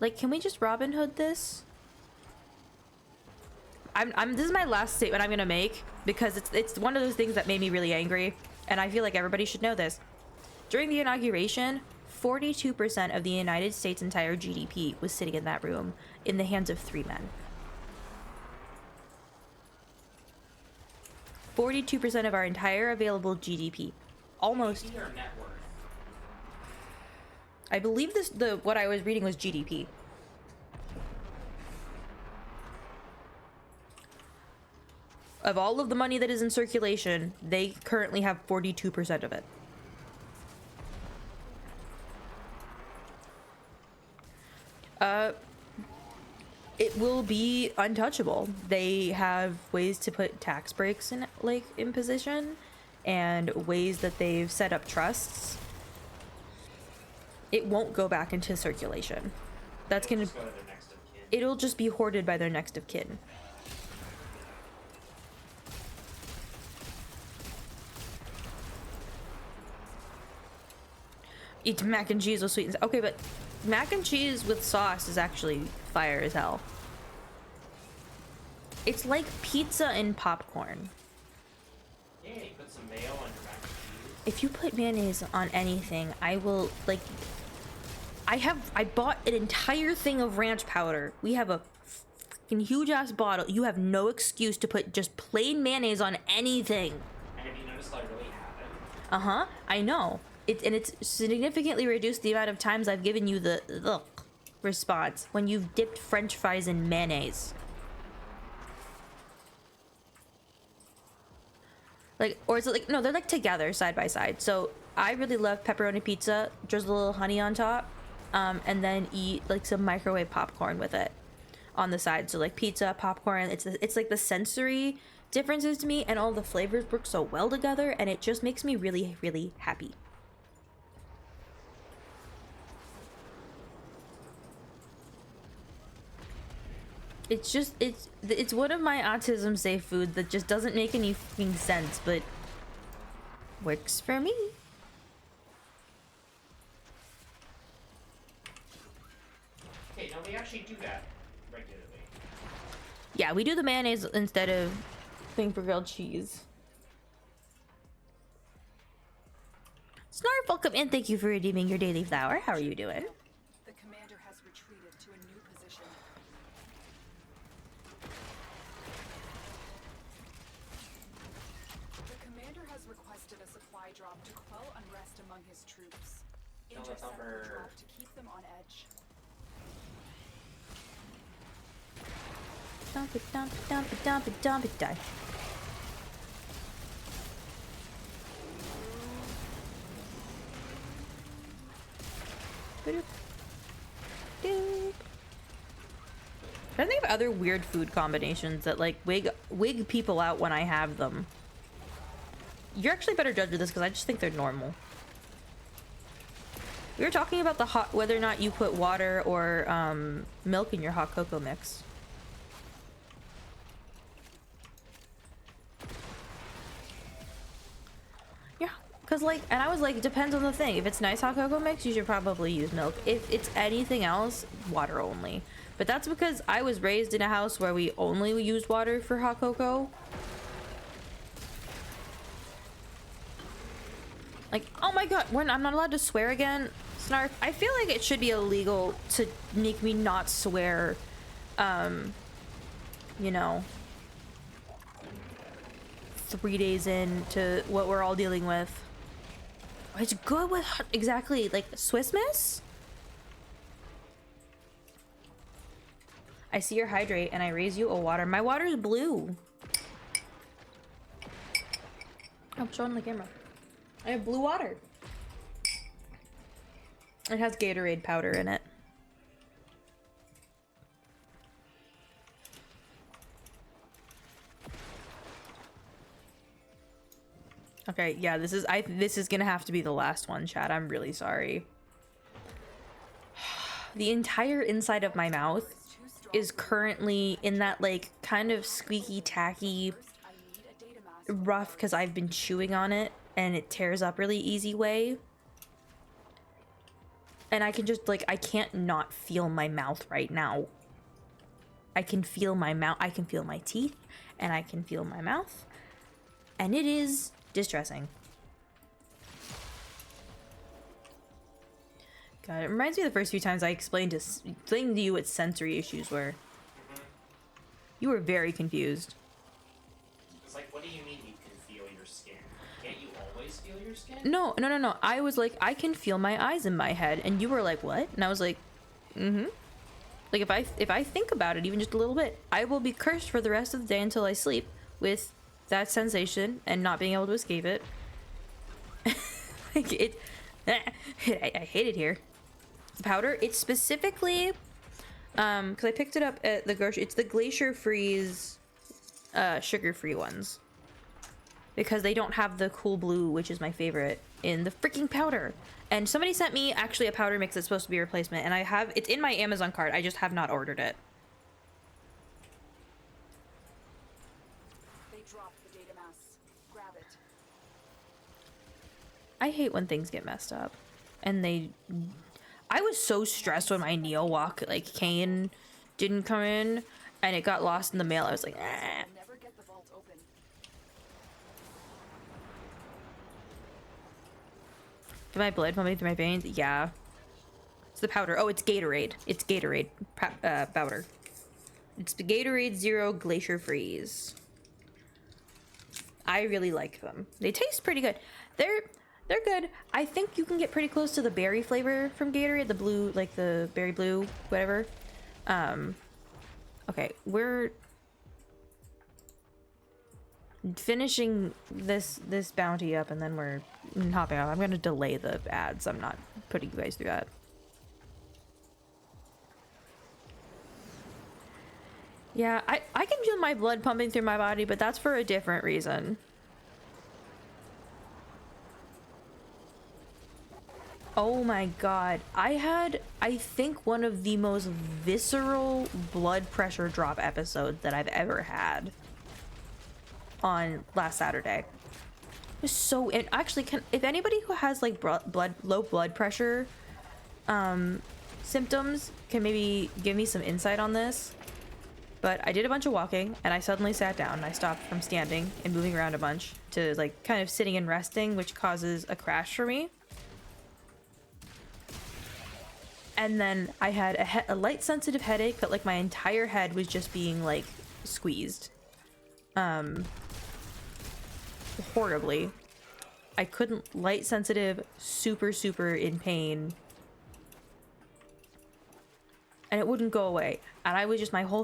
Like, can we just Robin Hood this? This is my last statement I'm gonna make because it's one of those things that made me really angry, and I feel like everybody should know this. During the inauguration, 42% of the United States' entire GDP was sitting in that room in the hands of 3 men. 42% of our entire available GDP. Almost. Their net worth. I believe what I was reading was GDP. Of all of the money that is in circulation, they currently have 42% of it. It will be untouchable. They have ways to put tax breaks in position, and ways that they've set up trusts. It won't go back into circulation. That's gonna. Just go to their next of kin. It'll just be hoarded by their next of kin. Eat mac and cheese with sweet and okay, but mac and cheese with sauce is actually fire as hell. It's like pizza and popcorn. Yeah, you put some mayo on your mac and cheese. If you put mayonnaise on anything, I will like. I bought an entire thing of ranch powder. We have a fucking huge ass bottle. You have no excuse to put just plain mayonnaise on anything. And have you noticed I really haven't? Uh-huh. I know. It's significantly reduced the amount of times I've given you the ugh response when you've dipped French fries in mayonnaise. Like, or is it like, no, they're like together side by side. So I really love pepperoni pizza, drizzle a little honey on top, and then eat like some microwave popcorn with it on the side. So like pizza, popcorn, it's like the sensory differences to me, and all the flavors work so well together, and it just makes me really, really happy. It's just it's one of my autism safe foods that just doesn't make any fucking sense, but works for me. Okay, no, we actually do that regularly. Yeah, we do the mayonnaise instead of thing for grilled cheese. Snarf, welcome in. Thank you for redeeming your daily flower. How are you doing? The commander has retreated to a new position. The commander has requested a supply drop to quell unrest among his troops. No, that's Intercept the number- drop to keep them on edge. Dump it, dump it, dump it, dump it, dump it, die. Doop. Doop. I think of other weird food combinations that like wig people out when I have them. You're actually better judge of this because I just think they're normal. We were talking about the hot whether or not you put water or milk in your hot cocoa mix. Yeah, because like, and I was like, it depends on the thing. If it's nice hot cocoa mix, you should probably use milk. If it's anything else, water only. But that's because I was raised in a house where we only used water for hot cocoa. Like, oh my god, I'm not allowed to swear again. Snarf, I feel like it should be illegal to make me not swear, you know, 3 days into what we're all dealing with. It's good with, exactly, like, Swiss Miss? I see your hydrate and I raise you a water. My water's blue. I'm showing the camera. I have blue water. It has Gatorade powder in it. Okay, yeah, this is gonna have to be the last one, chat. I'm really sorry. The entire inside of my mouth is currently in that like kind of squeaky tacky I need a data mask. rough because I've been chewing on it and it tears up really easy way. And I can just like, I can't not feel my mouth right now. I can feel my mouth, I can feel my teeth, and I can feel my mouth. And it is distressing. God, it reminds me of the first few times I explained to you what sensory issues were. You were very confused. It's like, what do you mean you can feel your skin? Can't you always feel your skin? No. I was like, I can feel my eyes in my head, and you were like, what? And I was like, mm-hmm. Like if I think about it even just a little bit, I will be cursed for the rest of the day until I sleep with that sensation and not being able to escape it. Like I hate it here. The powder, it's specifically because I picked it up at the grocery. It's the Glacier Freeze sugar-free ones because they don't have the cool blue, which is my favorite, in the freaking powder. And somebody sent me actually a powder mix that's supposed to be a replacement, and it's in my Amazon cart. I just have not ordered it. They dropped the data mask. Grab it. I hate when things get messed up. And I was so stressed when my Neo Walk, like, cane didn't come in, and it got lost in the mail. I was like, ah. Never get the vault open. Get my blood pumping through my veins? Yeah. It's the powder. Oh, it's Gatorade. It's Gatorade powder. It's the Gatorade Zero Glacier Freeze. I really like them. They taste pretty good. They're good. I think you can get pretty close to the berry flavor from Gatorade, the blue, like the berry blue, whatever. Okay, we're finishing this bounty up and then we're hopping off. I'm gonna delay the ads. I'm not putting you guys through that. Yeah, I can feel my blood pumping through my body, but that's for a different reason. Oh my god. I had, I think, one of the most visceral blood pressure drop episodes that I've ever had on last Saturday. It was so, and actually, if anybody who has like low blood pressure symptoms can maybe give me some insight on this. But I did a bunch of walking and I suddenly sat down. I stopped from standing and moving around a bunch to like kind of sitting and resting, which causes a crash for me. And then I had a light sensitive headache, but like my entire head was just being like squeezed. Horribly. I couldn't, light sensitive, super in pain. And it wouldn't go away. And I was just, my whole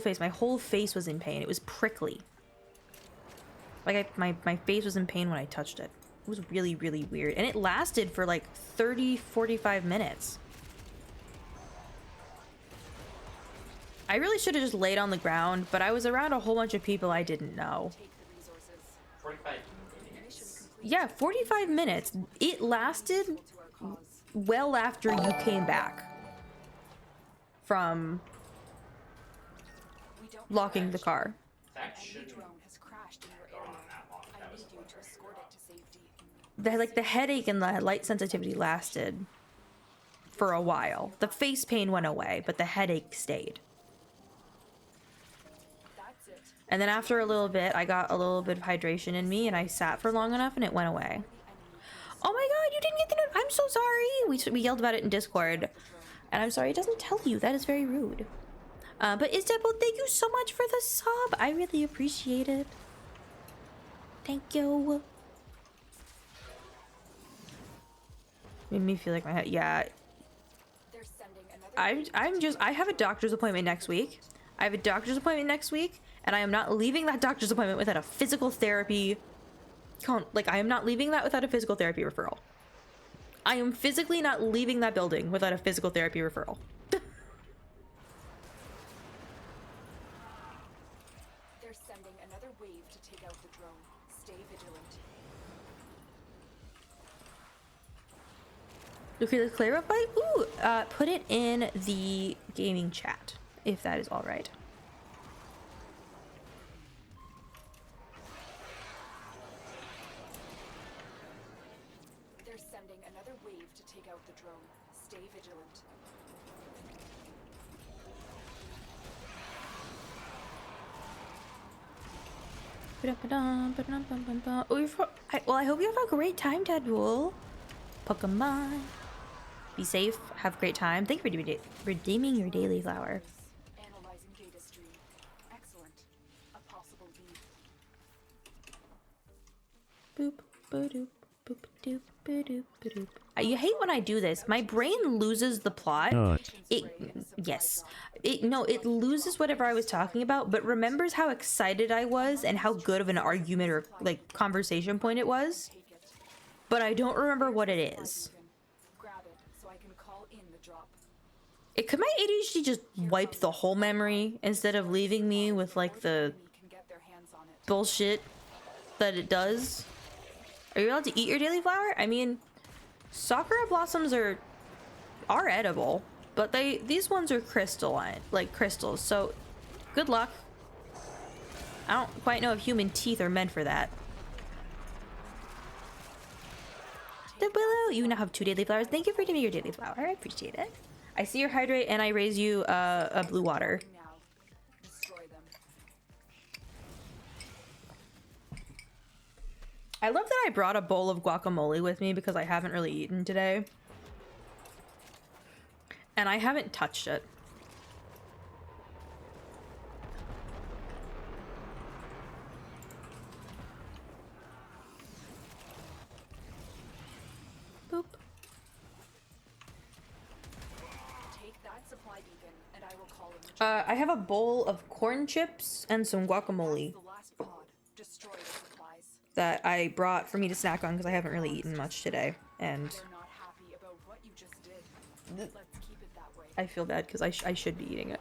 face was in pain. It was prickly. Like my face was in pain when I touched it. It was really weird. And it lasted for like 30-45 minutes. I really should have just laid on the ground, but I was around a whole bunch of people I didn't know. 45 minutes. Yeah, 45 minutes. It lasted well after you came back from locking the car. That shouldn't Drone has crashed in your go area. on that long. I That was need you to very escort it to safety. The headache and the light sensitivity lasted for a while. The face pain went away, but the headache stayed. That's it. And then after a little bit, I got a little bit of hydration in me and I sat for long enough and it went away. Oh my god, you didn't get the note. I'm so sorry. We yelled about it in Discord. And I'm sorry it doesn't tell you. That is very rude. But Istanbul, thank you so much for the sub. I really appreciate it. Thank you. Made me feel like my head. Yeah. They're sending another I have a doctor's appointment next week. I am not leaving that doctor's appointment without a physical therapy. I am not leaving that without a physical therapy referral. I am physically not leaving that building without a physical therapy referral. They're sending another wave to take out the drone. Stay vigilant. Okay, the clarify. Ooh, put it in the gaming chat if that is all right. They're sending another wave to take out the drone. Stay vigilant. Well, I hope you have a great time, Deadpool. Pokemon. Be safe. Have a great time. Thank you for redeeming your daily flower. Analyzing data stream. Excellent. A possible lead. Boop, ba-doop, boop, doop, ba-doop, ba-doop. You hate when I do this. My brain loses the plot. It loses whatever I was talking about, but remembers how excited I was and how good of an argument or like conversation point it was. Take it. But I don't remember what it is. Grab it so I can call in the drop. Could my ADHD just wipe the whole memory instead of leaving me with like the We can get their hands on it. bullshit that it does? Are you allowed to eat your daily flower? I mean, sakura blossoms are edible, but these ones are crystalline, like crystals. So, good luck. I don't quite know if human teeth are meant for that. The Willow, you now have 2 daily flowers. Thank you for giving me your daily flower. I appreciate it. I see your hydrate, and I raise you a blue water. Now, destroy them. I love that I brought a bowl of guacamole with me because I haven't really eaten today. And I haven't touched it. Boop. Take that supply beacon, and I will call in the drop. I have a bowl of corn chips and some guacamole The last pod. Destroy the supplies. that I brought for me to snack on because I haven't really eaten much today. And They're not happy about what you just did. Let's keep it that way. I feel bad because I should be eating it.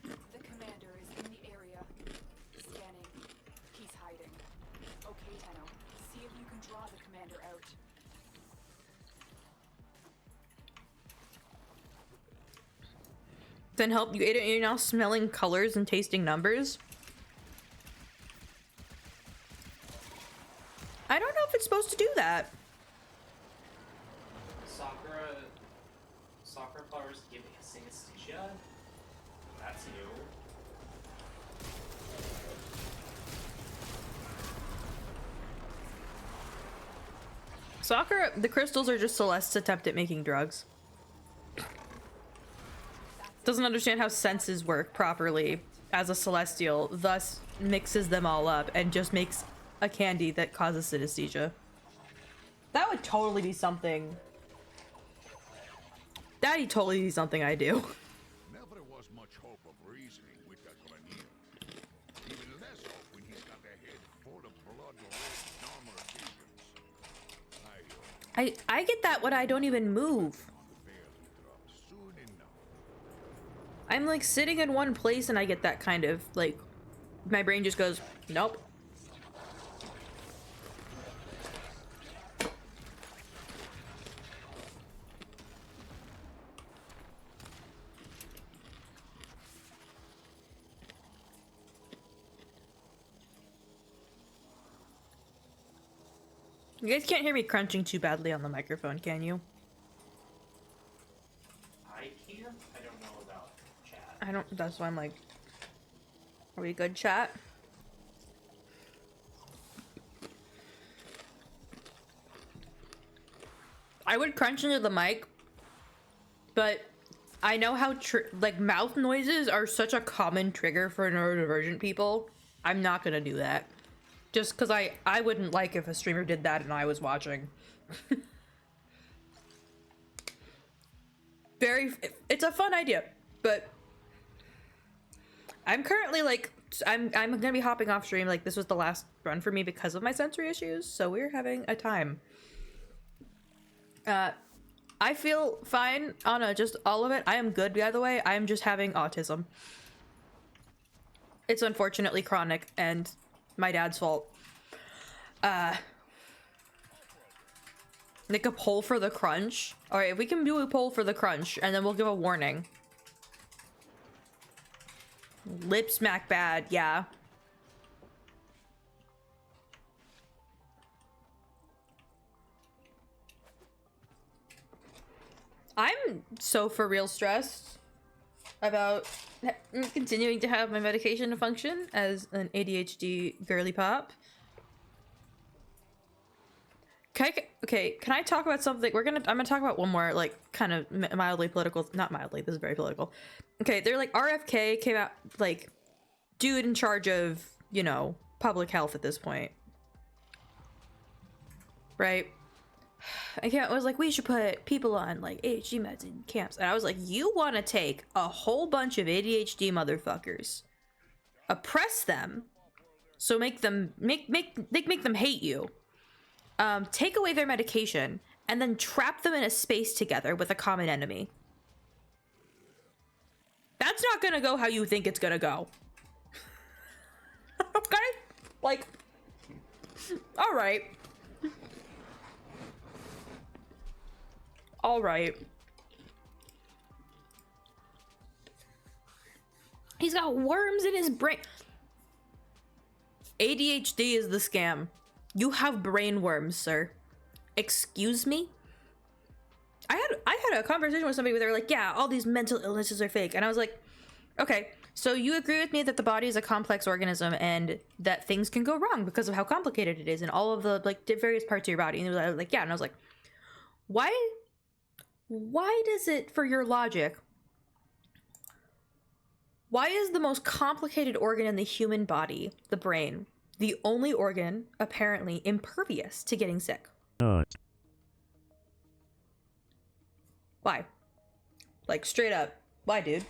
The commander is in the area. Scanning. He's hiding. Okay, Tenno. See if you can draw the Then help you. You're now smelling colors and tasting numbers. I don't know if it's supposed to do that. Sakura powers give synesthesia? That's new. Sakura, the crystals are just Celeste's attempt at making drugs. Doesn't understand how senses work properly as a celestial, thus mixes them all up and just makes a candy that causes synesthesia. That would totally be something. That'd totally be something I do. Never was much hope of reasoning with that Grenier. Even less hope when he's got a head full of blood-red normal visions. I get that when I don't even move. Soon enough. I'm like sitting in one place and I get that kind of like, my brain just goes, nope. You guys can't hear me crunching too badly on the microphone, can you? I can? I don't know about chat. I don't, that's why I'm like, are we good, chat? I would crunch into the mic, but I know how, like, mouth noises are such a common trigger for neurodivergent people. I'm not gonna do that. Just because I wouldn't like if a streamer did that and I was watching. It's a fun idea, but I'm currently like, I'm gonna be hopping off stream. Like, this was the last run for me because of my sensory issues, so we're having a time. I feel fine on just all of it. I am good, by the way. I am just having autism. It's unfortunately chronic and my dad's fault. Make a poll for the crunch. All right, if we can do a poll for the crunch, and then we'll give a warning. Lip smack bad, yeah. I'm so for real stressed about continuing to have my medication to function as an ADHD girly pop. Can I talk about something? I'm gonna talk about one more, like, kind of mildly political, not mildly, this is very political. Okay, they're like, RFK came out, like, dude in charge of, you know, public health at this point. Right? I was like, we should put people on, like, ADHD meds in camps. And I was like, you want to take a whole bunch of ADHD motherfuckers, oppress them, so make them hate you, take away their medication, and then trap them in a space together with a common enemy. That's not gonna go how you think it's gonna go. Okay? Like, alright. Alright. He's got worms in his brain. ADHD is the scam. You have brain worms, sir. Excuse me? I had a conversation with somebody where they were like, yeah, all these mental illnesses are fake. And I was like, okay, so you agree with me that the body is a complex organism and that things can go wrong because of how complicated it is and all of the, like, various parts of your body. And they were like, yeah. And I was like, why does it, for your logic, why is the most complicated organ in the human body, the brain, the only organ apparently impervious to getting sick? Why? Like, straight up. Why, dude?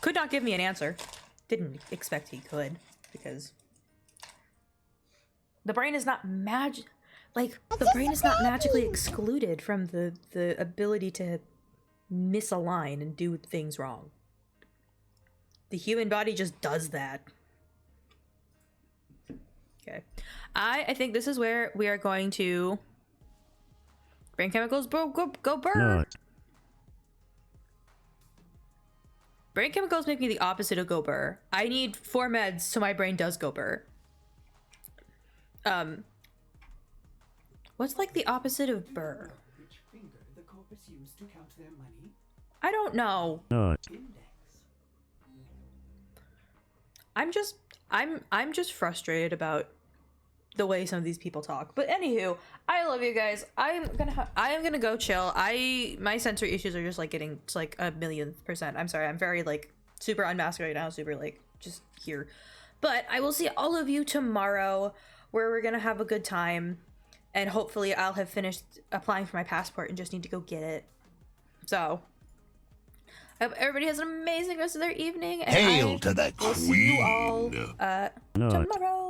Could not give me an answer. Didn't expect he could, because the brain is not the brain is not magically excluded from the ability to misalign and do things wrong. The human body just does that. Okay. I think this is where we are going to brain chemicals go burn. Brain chemicals make me the opposite of go burr. I need 4 meds so my brain does go burr. What's like the opposite of burr? Which finger the corpus used to count their money? I don't know. Index. I'm just frustrated about the way some of these people talk. But anywho, I love you guys. I am gonna go chill. My sensory issues are just like getting to like 1,000,000%. I'm sorry. I'm very like super unmasked right now. Super like just here. But I will see all of you tomorrow, where we're gonna have a good time, and hopefully I'll have finished applying for my passport and just need to go get it. So I hope everybody has an amazing rest of their evening. And Hail to the will see you all queen. tomorrow.